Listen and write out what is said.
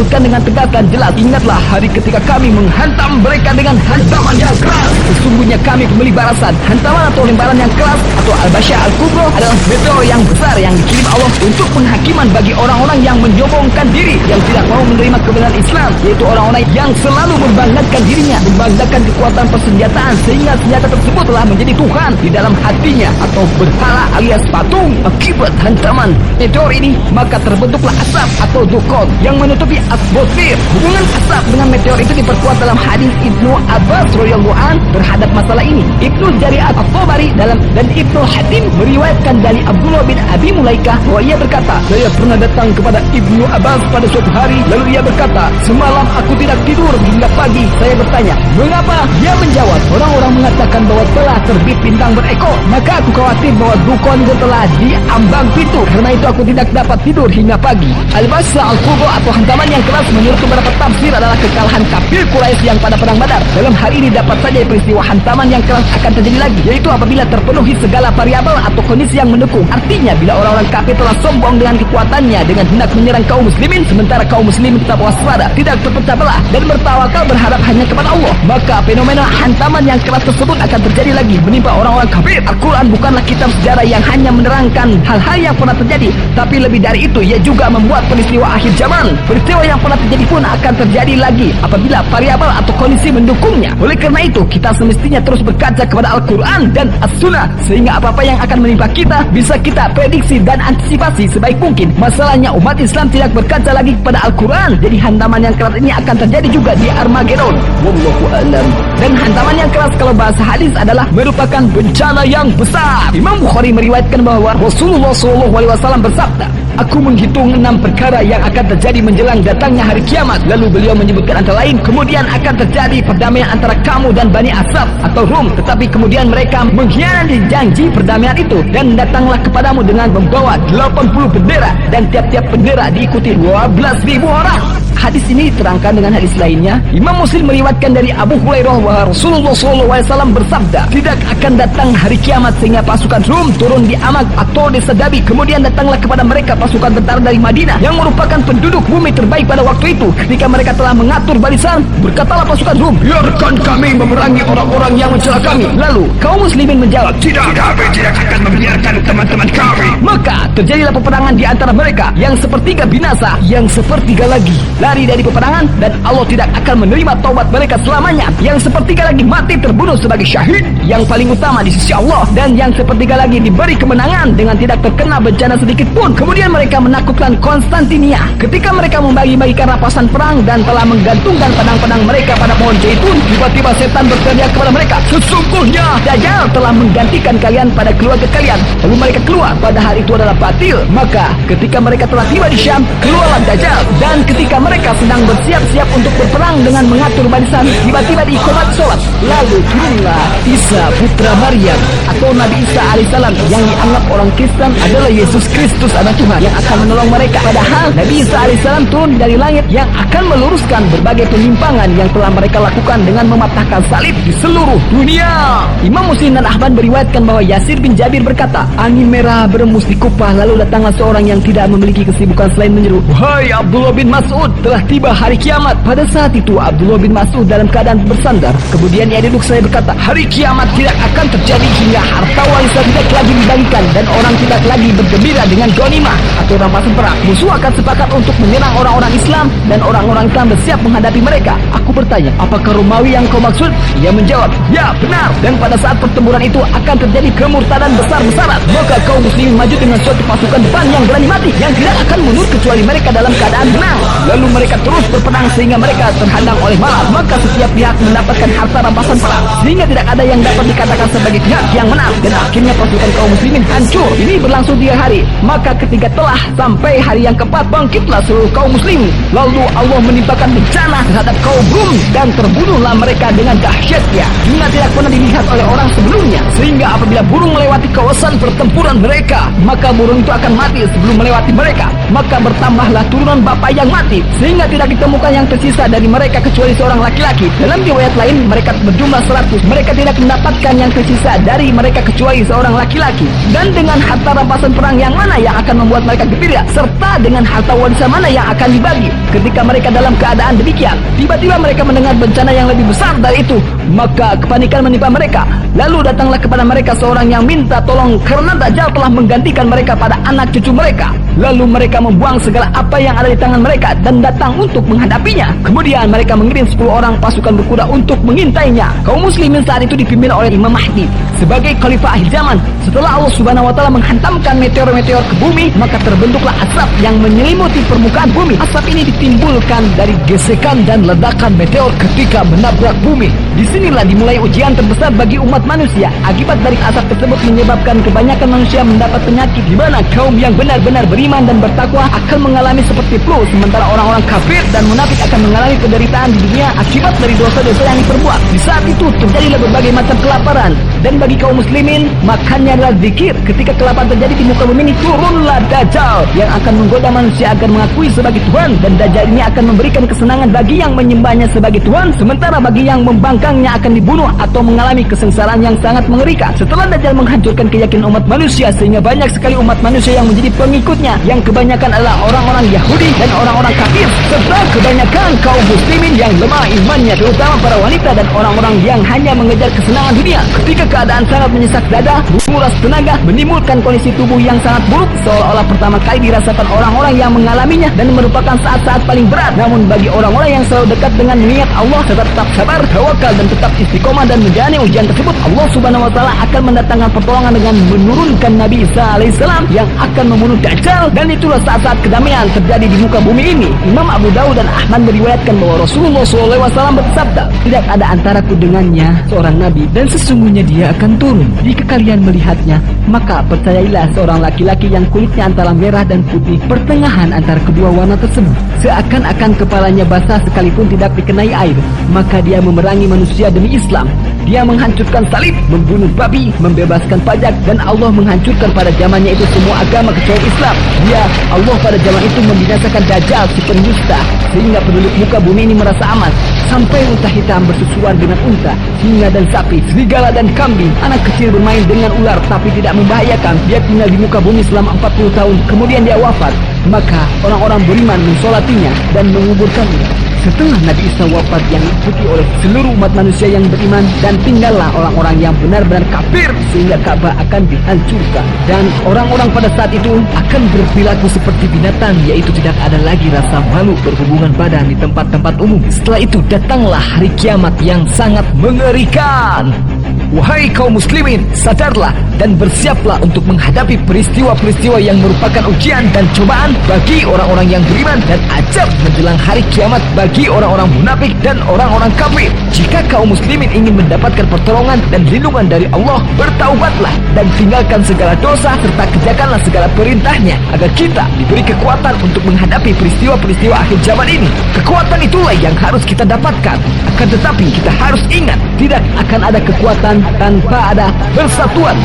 menyebutkan dengan tegas dan jelas, ingatlah hari ketika kami menghantam mereka dengan hantaman yang keras. Sesungguhnya kami pemberi balasan. Hantaman atau lemparan yang keras atau al-Basyah al-Kubra adalah meteor yang besar yang dikirim Allah untuk penghakiman bagi orang-orang yang menyombongkan diri, yang tidak mau menerima kebenaran Islam, yaitu orang-orang yang selalu membanggakan dirinya, membanggakan kekuatan persenjataan, sehingga senjata tersebut telah menjadi Tuhan di dalam hatinya atau berhala alias patung. Akibat hantaman meteor ini, maka terbentuklah asap atau dukot yang menutupi atmosfer. Hubungan asap dengan meteor itu diperkuat dalam hadis Ibnu Abbas radhiyallahu an terhadap masalah ini. Ibnu Jarir at-Tabari dan Ibnu Hatim meriwayatkan dari Abdullah bin Abi Mulaikah bahwa ia berkata, saya pernah datang kepada Ibnu Abbas pada suatu hari, lalu ia berkata, semalam aku tidak tidur hingga pagi. Saya bertanya, mengapa? Dia menjawab, orang-orang mengatakan bahwa telah terbit bintang berekor, maka aku khawatir bahwa dukun itu telah diambang pintu. Karena itu aku tidak dapat tidur hingga pagi. Al-Basyah al-Kubra atau hantaman yang keras menurut beberapa tafsir adalah kekalahan kafir Quraisy yang pada perang Badar. Dalam hal ini dapat saja peristiwa hantaman yang keras akan terjadi lagi, yaitu apabila terpenuhi segala variabel atau kondisi yang mendukung. Artinya bila orang-orang kafir telah sombong dengan kekuatannya dengan hendak menyerang kaum muslimin, sementara kaum muslimin tetap waspada, tidak terpecah belah dan bertawakal berharap hanya kepada Allah, maka fenomena hantaman yang keras tersebut akan terjadi lagi menimpa orang-orang kafir. Al-Quran bukanlah kitab sejarah yang hanya menerangkan hal-hal yang pernah terjadi, tapi lebih dari itu ia juga membuat peristiwa akhir zaman. Peristiwa yang pernah terjadi pun akan terjadi lagi apabila variabel atau kondisi mendukungnya. Oleh karena itu kita semestinya terus berkaca kepada Al-Quran dan As-Sunnah, sehingga apa-apa yang akan menimpa kita bisa kita prediksi dan antisipasi sebaik mungkin. Masalahnya umat Islam tidak berkaca lagi kepada Al-Quran, jadi hantaman yang keras ini akan terjadi juga di Armageddon. Wallahu a'lam. Dan hantaman yang keras kalau bahasa hadis adalah merupakan bencana yang besar. Imam Bukhari meriwayatkan bahwa Rasulullah SAW bersabda, aku menghitung 6 perkara yang akan terjadi menjelang datangnya hari kiamat. Lalu beliau menyebutkan antara lain, kemudian akan terjadi perdamaian antara kamu dan Bani Asad atau Rum, tetapi kemudian mereka mengkhianati janji perdamaian itu, dan datanglah kepadamu dengan membawa 80 bendera, dan tiap-tiap bendera diikuti 12.000 orang. Hadis ini diterangkan dengan hadis lainnya. Imam Muslim meriwayatkan dari Abu Hurairah bahwa Rasulullah SAW bersabda, tidak akan datang hari kiamat sehingga pasukan Rum turun di Amak atau desa Dabi. Kemudian datanglah kepada mereka pasukan tentara dari Madinah yang merupakan penduduk bumi terbaik pada waktu itu. Ketika mereka telah mengatur barisan, berkatalah pasukan Rum, biarkan kami memerangi orang-orang yang mencela kami. Lalu kaum muslimin menjawab, tidak, kami tidak akan membiarkan teman-teman kami. Maka terjadilah peperangan di antara mereka, yang sepertiga binasa, yang sepertiga lagi lari dari peperangan, dan Allah tidak akan menerima taubat mereka selamanya. Yang sepertiga lagi mati terbunuh sebagai syahid yang paling utama di sisi Allah, dan yang sepertiga lagi diberi kemenangan dengan tidak terkena bencana sedikit pun. Kemudian mereka menaklukkan Konstantinia ketika mereka membagi-bagikan rampasan perang dan telah menggantungkan pedang-pedang mereka pada pohon zaitun. Tiba-tiba setan berteriak kepada mereka, sesungguhnya Dajjal telah menggantikan kalian pada keluarga kalian. Lalu mereka keluar, padahal itu adalah batil. Maka ketika mereka telah tiba di Syam, keluarlah Dajjal, dan ketika mereka sedang bersiap-siap untuk berperang dengan mengatur barisan, tiba-tiba diiqamat sholat. Lalu turunlah Isa putra Maryam atau Nabi Isa alaihissalam, yang dianggap orang Kristen adalah Yesus Kristus anak Tuhan yang akan menolong mereka. Padahal Nabi Isa alaihissalam turun dari langit yang akan meluruskan berbagai penyimpangan yang telah mereka lakukan dengan mematahkan salib di seluruh dunia. Imam Muslim dan Ahmad beriwayatkan bahwa Yasir bin Jabir berkata, angin merah berembus di kupah, lalu datanglah seorang yang tidak memiliki kesibukan selain menyeru, wahai Abdullah bin Mas'ud, telah tiba hari kiamat. Pada saat itu Abdullah bin Mas'ud dalam keadaan bersandar. Kemudian ia duduk saya berkata, hari kiamat tidak akan terjadi hingga harta warisan tidak lagi dibagikan dan orang tidak lagi bergembira dengan ghanimah atau rampasan perang. Musuh akan sepakat untuk menyerang orang-orang Islam dan orang-orang Islam bersiap menghadapi mereka. Aku bertanya, apakah Romawi yang kau maksud? Ia menjawab, ya benar. Dan pada saat pertempuran itu akan terjadi kemurtadan besar-besaran. Maka kaum muslimin maju dengan suatu pasukan depan yang berani mati, yang tidak akan mundur kecuali mereka dalam keadaan menang. Lalu mereka terus berperang sehingga mereka terhadang oleh malam. Maka setiap pihak mendapatkan harta rampasan perang, sehingga tidak ada yang dapat dikatakan sebagai pihak yang menang. Dan akhirnya pasukan kaum muslimin hancur. Ini berlangsung 3 hari. Maka ketika telah sampai hari yang keempat, bangkitlah seluruh kaum muslimin. Lalu Allah menimpakan bencana terhadap kaum Rum dan terbunuhlah mereka dengan dahsyatnya hingga tidak pernah dilihat oleh orang sebelumnya. Sehingga apabila burung melewati kawasan pertempuran mereka, maka burung itu akan mati sebelum melewati mereka. Maka bertambahlah turunan bapak yang mati, sehingga tidak ditemukan yang tersisa dari mereka kecuali seorang laki-laki. Dalam riwayat lain mereka berjumlah 100. Mereka tidak mendapatkan yang tersisa dari mereka kecuali seorang laki-laki. Dan dengan harta rampasan perang yang mana yang akan membuat mereka gembira, serta dengan harta warisan mana yang akan dibagi. Ketika mereka dalam keadaan demikian, tiba-tiba mereka mendengar bencana yang lebih besar dari itu, maka kepanikan menimpa mereka. Lalu datanglah kepada mereka seorang yang minta tolong karena Dajjal telah menggantikan mereka pada anak cucu mereka. Lalu mereka membuang segala apa yang ada di tangan mereka dan datang untuk menghadapinya. Kemudian mereka mengirim 10 orang pasukan berkuda untuk mengintainya. Kaum muslimin saat itu dipimpin oleh Imam Mahdi sebagai khalifah akhir zaman. Setelah Allah Subhanahu wa taala menghantamkan meteor-meteor ke bumi, maka terbentuklah asap yang menyelimuti permukaan bumi. Asap ini ditimbulkan dari gesekan dan ledakan meteor ketika menabrak bumi. Disinilah dimulai ujian terbesar bagi umat manusia. Akibat dari asap tersebut menyebabkan kebanyakan manusia mendapat penyakit, di mana kaum yang benar-benar beriman dan bertakwa akan mengalami seperti flu, sementara orang-orang kafir dan munafik akan mengalami penderitaan di dunia akibat dari dosa-dosa yang diperbuat. Di saat itu terjadilah berbagai macam kelaparan, dan bagi kaum muslimin makannya adalah zikir. Ketika kelaparan terjadi di muka bumi ini, turunlah Dajjal yang akan menggoda manusia agar mengakui sebagai Tuhan, dan Dajjal ini akan memberikan kesenangan bagi yang menyembahnya sebagai Tuhan, sementara bagi yang membangkangnya akan dibunuh atau mengalami kesengsaraan yang sangat mengerikan. Setelah Dajjal menghancurkan keyakinan umat manusia sehingga banyak sekali umat manusia yang menjadi pengikutnya, yang kebanyakan adalah orang-orang Yahudi dan orang-orang kafir, serta kebanyakan kaum muslimin yang lemah imannya, terutama para wanita dan orang-orang yang hanya mengejar kesenangan dunia. Ketika keadaan sangat menyesak dada, menguras tenaga, menimbulkan kondisi tubuh yang sangat buruk, seolah-olah pertama kali dirasakan orang-orang yang mengalaminya dan merupakan saat-saat paling berat. Namun bagi orang-orang yang selalu dekat dengan niat Allah, serta tetap sabar, tawakal dan tetap istiqomah dan menjalani ujian tersebut, Allah Subhanahu wa taala akan mendatangkan pertolongan dengan menurunkan Nabi Isa alaihissalam yang akan membunuh Dajjal. Dan itulah saat-saat kedamaian terjadi di muka bumi ini. Imam Abu Dawud dan Ahmad meriwayatkan bahwa Rasulullah SAW bersabda, tidak ada antaraku dengannya seorang nabi, dan sesungguhnya dia akan turun. Jika kalian melihatnya, maka percayailah seorang laki-laki yang kulitnya antara merah dan putih, pertengahan antara kedua warna tersebut, seakan-akan kepalanya basah sekalipun tidak dikenai air. Maka dia memerangi manusia demi Islam. Dia menghancurkan salib, membunuh babi, membebaskan pajak, dan Allah menghancurkan pada zamannya itu semua agama kecuali Islam. Allah pada zaman itu membinasakan Dajjal si pendusta, sehingga penduduk muka bumi ini merasa aman. Sampai unta hitam bersusuan dengan unta, singa dan sapi, serigala dan kambing. Anak kecil bermain dengan ular tapi tidak membahayakan. Dia tinggal di muka bumi selama 40 tahun, kemudian dia wafat. Maka orang-orang beriman mensolatinya dan menguburkannya. Setelah Nabi Isa wafat yang diikuti oleh seluruh umat manusia yang beriman, dan tinggallah orang-orang yang benar-benar kafir, sehingga Ka'bah akan dihancurkan. Dan orang-orang pada saat itu akan berperilaku seperti binatang, yaitu tidak ada lagi rasa malu berhubungan badan di tempat-tempat umum. Setelah itu datanglah hari kiamat yang sangat mengerikan. Wahai kaum muslimin, sadarlah dan bersiaplah untuk menghadapi peristiwa-peristiwa yang merupakan ujian dan cobaan bagi orang-orang yang beriman, dan ajab menjelang hari kiamat bagi orang-orang munafik dan orang-orang kafir. Jika kaum muslimin ingin mendapatkan pertolongan dan lindungan dari Allah, bertaubatlah dan tinggalkan segala dosa serta kerjakanlah segala perintahnya, agar kita diberi kekuatan untuk menghadapi peristiwa-peristiwa akhir zaman ini. Kekuatan itulah yang harus kita dapatkan. Akan tetapi kita harus ingat, tidak akan ada kekuatan tanpa ada persatuan.